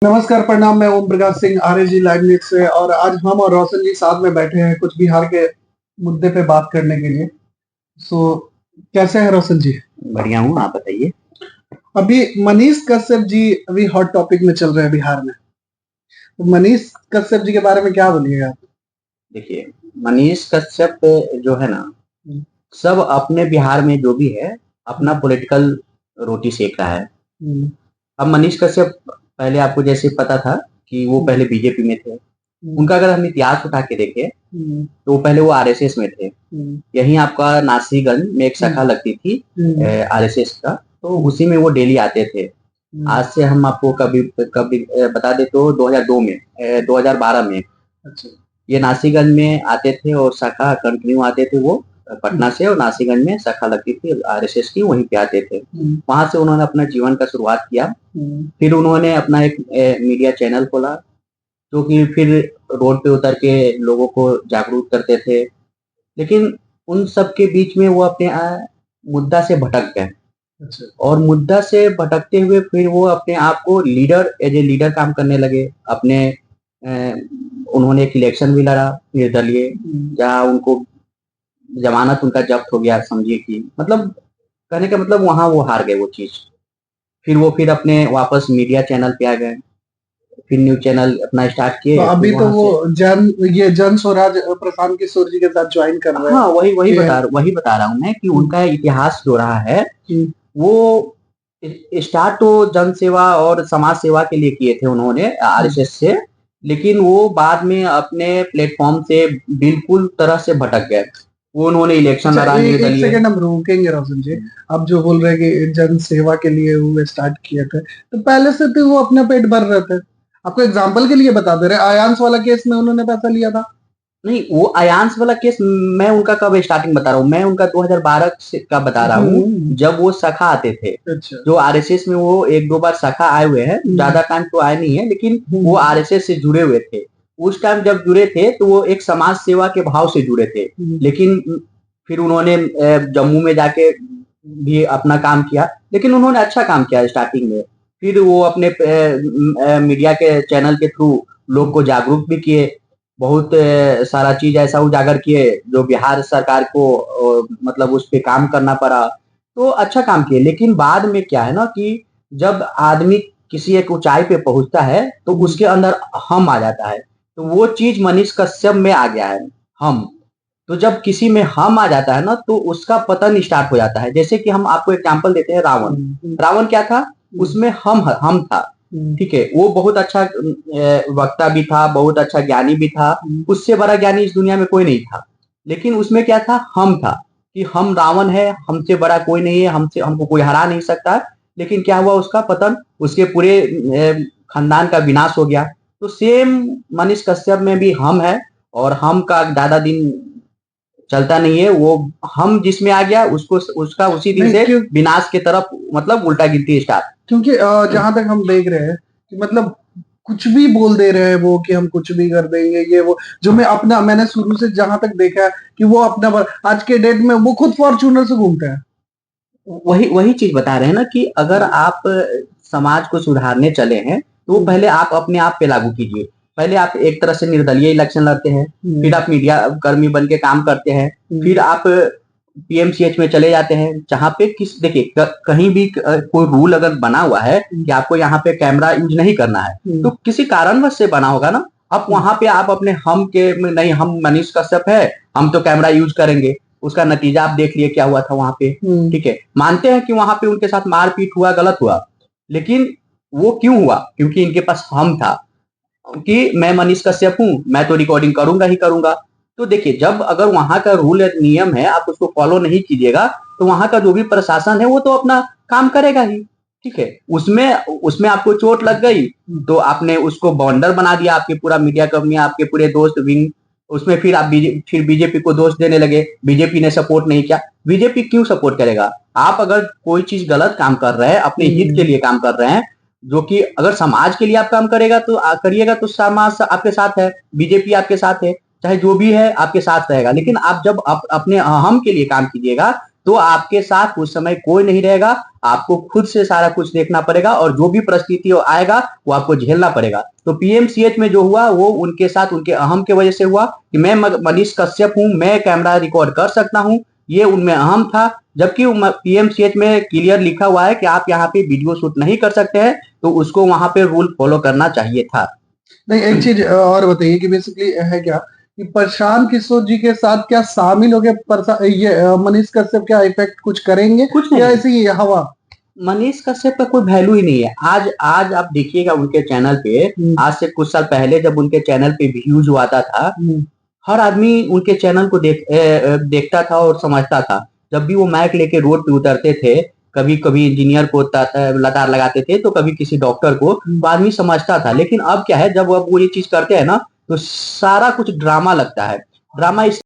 नमस्कार, प्रणाम। मैं ओम प्रकाश सिंह, आरएजी लाइव न्यूज से। और आज हम और रोशन जी साथ में बैठे हैं कुछ बिहार के मुद्दे पे बात करने के लिए। सो कैसे हैं रोशन जी? बढ़िया हूँ, आप बताइए। अभी मनीष कश्यप जी अभी हॉट टॉपिक में चल रहे हैं बिहार में। तो मनीष कश्यप जी के बारे में क्या बोलिएगा आप? देखिए, मनीष कश्यप जो है ना, सब अपने बिहार में जो भी है अपना पॉलिटिकल रोटी सेक रहा है। अब मनीष कश्यप पहले आपको जैसे पता था कि वो पहले बीजेपी में थे। उनका अगर हम इतिहास उठा के देखें तो पहले वो आरएसएस में थे। यहीं आपका नासिरगंज में एक शाखा लगती थी आरएसएस का, तो उसी में वो डेली आते थे। आज से हम आपको कभी कभी बता दे तो 2002 में 2012 में अच्छा। ये नासिरगंज में आते थे और शाखा कंटिन्यू आते थे। वो पटना से और नासिरगंज में शाखा लगती थी आरएसएस की, वहीं पे आते थे। वहां से उन्होंने अपना जीवन का शुरुआत किया। फिर उन्होंने अपना एक मीडिया चैनल खोला, जो कि फिर रोड पे उतर के लोगों को जागरूक करते थे। लेकिन उन सब के बीच में वो अपने मुद्दा से भटक गए। अच्छा। और मुद्दा से भटकते हुए फिर वो अपने आप को लीडर एज ए लीडर काम करने लगे। अपने उन्होंने एक इलेक्शन भी लड़ा निर्दलीय, जहाँ उनको जमानत उनका जब्त हो गया, समझिए कि मतलब कहने का मतलब वहां वो हार गए वो चीज। फिर वो फिर अपने वापस मीडिया चैनल पे आ गए, फिर न्यूज चैनल अपना स्टार्ट तो किए। अभी तो वो जन स्वराज प्रशांत किशोर जी के साथ ज्वाइन कर रहे हैं। हाँ, वही बता रहा हूँ मैं कि उनका इतिहास जो रहा है वो स्टार्ट तो जन सेवा और समाज सेवा के लिए किए थे उन्होंने आरएसएस से। लेकिन वो बाद में अपने प्लेटफॉर्म से बिल्कुल तरह से भटक गए। वो उन्होंने इलेक्शन अच्छा, लड़ा एक निर्दलीय। सेकंड हम रुकेंगे रोशन जी। आप जो बोल रहे हैं कि जन सेवा के लिए वो स्टार्ट किए थे, तो पहले से तो वो अपना पेट भर रहे थे। आपको एग्जांपल के लिए बता दे रहे, आयांश वाला केस में उन्होंने पैसा लिया था। नहीं, वो अयांश वाला केस मैं उनका कब स्टार्टिंग बता रहा हूँ, मैं उनका 2012 से का बता रहा हूँ, जब वो शाखा आते थे। अच्छा। जो आरएसएस में वो एक दो बार शाखा आए हुए हैं, ज्यादा टाइम तो आए नहीं है, लेकिन वो आरएसएस से जुड़े हुए थे। उस टाइम जब जुड़े थे तो वो एक समाज सेवा के भाव से जुड़े थे। लेकिन फिर उन्होंने जम्मू में जाके भी अपना काम किया, लेकिन उन्होंने अच्छा काम किया स्टार्टिंग में। फिर वो अपने मीडिया के चैनल के थ्रू लोग को जागरूक भी किए। बहुत सारा चीज ऐसा उजागर किए जो बिहार सरकार को मतलब उस पे काम करना पड़ा। तो अच्छा काम किए। लेकिन बाद में क्या है ना कि जब आदमी किसी एक ऊंचाई पे पहुंचता है तो उसके अंदर हम आ जाता है। तो वो चीज मनीष कश्यप में आ गया है, हम। तो जब किसी में हम आ जाता है ना तो उसका पतन स्टार्ट हो जाता है। जैसे कि हम आपको एग्जांपल देते हैं, रावण। रावण क्या था? उसमें हम था। ठीक है, वो बहुत अच्छा वक्ता भी था, बहुत अच्छा ज्ञानी भी था। उससे बड़ा ज्ञानी इस दुनिया में कोई नहीं था। लेकिन उसमें क्या था? हम था कि हम रावण है, हमसे बड़ा कोई नहीं है, हमसे हमको कोई हरा नहीं सकता। लेकिन क्या हुआ? उसका पतन, उसके पूरे खानदान का विनाश हो गया। तो सेम मनीष कश्यप में भी हम है, और हम का ज्यादा दिन चलता नहीं है। वो हम जिसमें आ गया उसको उसका उसी दिन से विनाश के तरफ मतलब उल्टा गिनती स्टार्ट। क्योंकि जहां तक हम देख रहे हैं कि मतलब कुछ भी बोल दे रहे हैं वो कि हम कुछ भी कर देंगे, ये वो। जो मैंने शुरू से जहां तक देखा है कि वो अपना आज के डेट में वो खुद फॉर्च्यूनर से घूमते हैं। वही वही चीज बता रहे हैं ना कि अगर आप समाज को सुधारने चले हैं तो पहले आप अपने आप पे लागू कीजिए। पहले आप एक तरह से निर्दलीय इलेक्शन लड़ते हैं, फिर आप मीडिया कर्मी बन के काम करते हैं, फिर आप पीएमसीएच में चले जाते हैं, जहाँ पे देखिए कहीं भी कोई रूल अगर बना हुआ है कि आपको यहाँ पे कैमरा यूज नहीं करना है, तो किसी कारणवश से बना होगा ना। अब वहां पे आप अपने हम के नहीं, हम मनीष कश्यप है, हम तो कैमरा यूज करेंगे। उसका नतीजा आप देख लिए क्या हुआ था वहां पे। ठीक है, मानते हैं कि वहां पे उनके साथ मारपीट हुआ, गलत हुआ। लेकिन वो क्यों हुआ? क्योंकि इनके पास हम था कि मैं मनीष कश्यप हूं, मैं तो रिकॉर्डिंग करूंगा ही करूंगा। तो देखिए, जब अगर वहां का रूल नियम है आप उसको फॉलो नहीं कीजिएगा, तो वहां का जो भी प्रशासन है वो तो अपना काम करेगा ही। ठीक है, उसमें उसमें आपको चोट लग गई तो आपने उसको बॉन्डर बना दिया, आपके पूरा मीडिया कंपनी, आपके पूरे दोस्त विंग। उसमें फिर आप फिर बीजेपी को दोष देने लगे, बीजेपी ने सपोर्ट नहीं किया। बीजेपी क्यों सपोर्ट करेगा? आप अगर कोई चीज गलत काम कर रहे हैं, अपने हित के लिए काम कर रहे हैं, जो कि अगर समाज के लिए आप काम करेगा तो करिएगा तो समाज आपके साथ है, बीजेपी आपके साथ है, चाहे जो भी है आपके साथ रहेगा। लेकिन आप जब अपने हम के लिए काम कीजिएगा तो आपके साथ उस समय कोई नहीं रहेगा, आपको खुद से सारा कुछ देखना पड़ेगा और जो भी परिस्थिति आएगा वो आपको झेलना पड़ेगा। तो पीएमसीएच में जो हुआ वो उनके साथ उनके अहम की वजह से हुआ कि मैं मनीष कश्यप हूँ, मैं कैमरा रिकॉर्ड कर सकता हूँ, ये उनमें अहम था। जबकि पीएमसीएच में क्लियर लिखा हुआ है कि आप यहाँ पे वीडियो शूट नहीं कर सकते हैं, तो उसको वहां पे रूल फॉलो करना चाहिए था। नहीं, एक चीज और बताइए कि बेसिकली है क्या कि प्रशांत किशोर जी के साथ क्या शामिल हो गए ये मनीष कश्यप, क्या इफेक्ट कुछ करेंगे कुछ नहीं, या ऐसे ही हवा? मनीष कश्यप का कोई वैल्यू ही नहीं है। आज आज आप देखिएगा उनके चैनल पे, आज से कुछ साल पहले जब उनके चैनल पे व्यूज आता था, हर आदमी उनके चैनल को देखता था और समझता था। जब भी वो माइक लेके रोड पे उतरते थे, कभी कभी इंजीनियर को लतार लगाते थे, तो कभी किसी डॉक्टर को, तो आदमी समझता था। लेकिन अब क्या है, जब अब वो ये चीज करते हैं ना, तो सारा कुछ ड्रामा लगता है। ड्रामा